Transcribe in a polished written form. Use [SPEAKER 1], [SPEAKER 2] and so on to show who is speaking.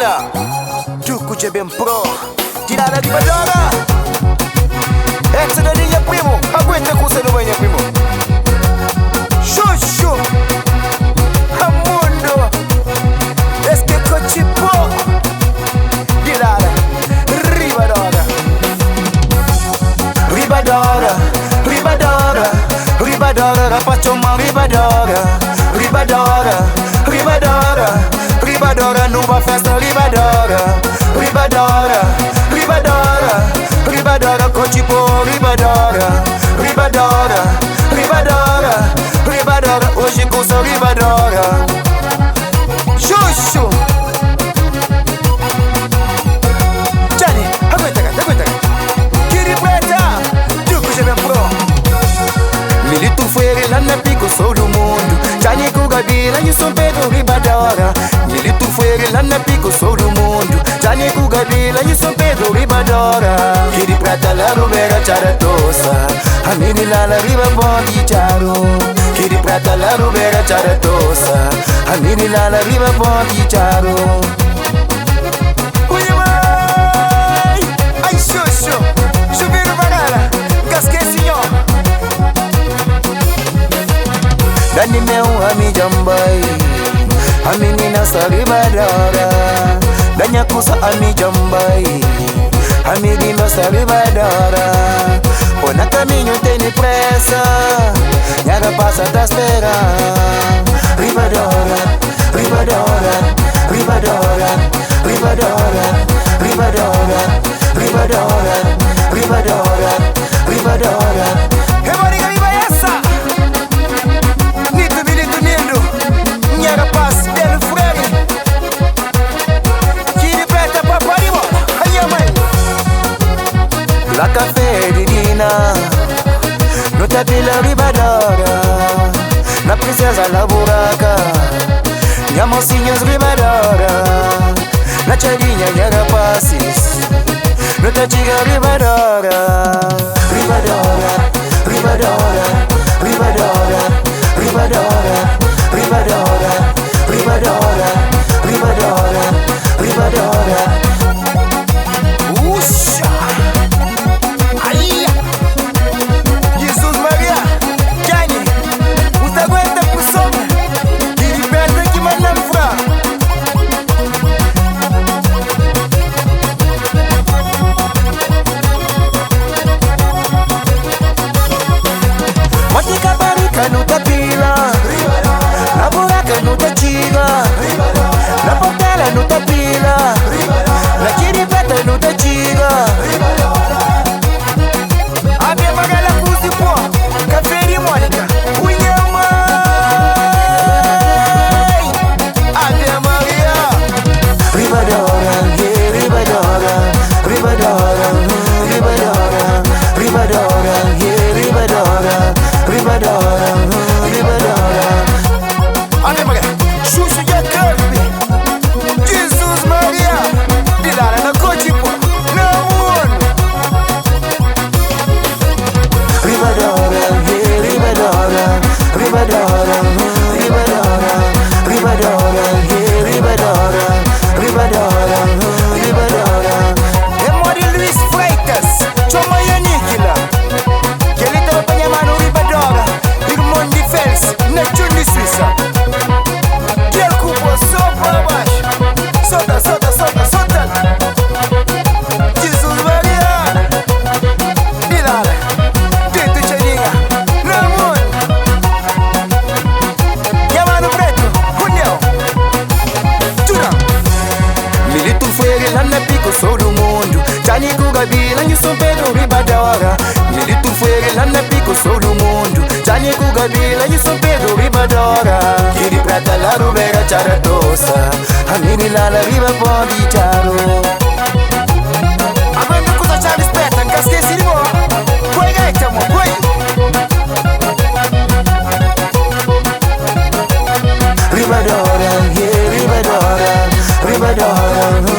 [SPEAKER 1] Dilala Duku bem pro Dilala di Badara Ex da linha primo Aguenta com o banha primo Xuxu Amundo Esque cochipo Dilala Ribadora Ribadora Ribadora Ribadora Rapachoma Ribadora Ribadora Ribadora Ribadora numa festa Ribadora Ribadora Ribadora Ribadora cochipo Ribadora Ribadora Ribadora Ribadora hoje com seu Ribadora Xuxu Johnny, aguenta Kiri preta Duku bem pro Milito fuere lá na pico sou do mundo Johnny com Gabila e São Pedro Ribadora Milito fuere lá na pico sou do mundo Johnny com Gabila e São Pedro Ribadora Kiri prata la rubera charatosa A menina la riba bondi charo Kiri prata la rubera charatosa A menina la riba bondi charo Ui mai Ai xuxu Chuveiro bagala Gasque senhor Dani meu ami jambai A menina sa Ribadora Danya kusa ami jambai A menina sa Ribadora Ona caminho tem pressa Nhaga passa da espera Ribadora Ribadora Ribadora Ribadora Ribadora Ribadora Ribadora Ribadora Rebariga riba essa Nito bilito nindo Nhaga passa belo frere Kiri preta paparimo Aí mãe La café divina No te pila Ribadora Na princesa la buraca Minha mocinhas Ribadora Na charinha e rapazes No te diga Ribadora Ribadora Ribadora Ribadora Ribadora Ribadora Ribadora Ribadora Ribadora Uxa Aí Jesus Maria Johnny Você aguenta por sombra E liberta que manda fra Matica barica no tapila Na buraca no tatiga Na portela no tapila Na kiripeta no tatiga A minha bagala cusi pô Café Mônica Unha mãe Ave Maria Ribadora Ribadora Ribadora Ribadora Ribadora Ribadora Ribadora Ribadora Ave Maria Xuxu e a Kirby Jesus Maria Dilala na cochipo Na mundo Ribadora Ribadora Ribadora Ribadora Ribadora Ribadora Ribadora Ribadora É Mori Luiz Freitas Chama Yanikila Que ele tava pra mano Ribadora Irmão de Fels Na Jundi Suíça Que ele culpou só pra baixo Solta, solta, solta, solta Jesus Maria Dilala Tito Charinha Na mundo Yamano Preto Cunhão Tuna Milito fuere lá na pico sou do mundo Johnny com Gabila e São Pedro Ribadora Milito fuere lá na pico sou do mundo Johnny com Gabila e São Pedro Ribadora Kiri prata la rubera charatosa A menina la riba bondi charo Aguenta com a chave esperta Casque se ligou Coi gaita mo coi Ribadora Ribadora Ribadora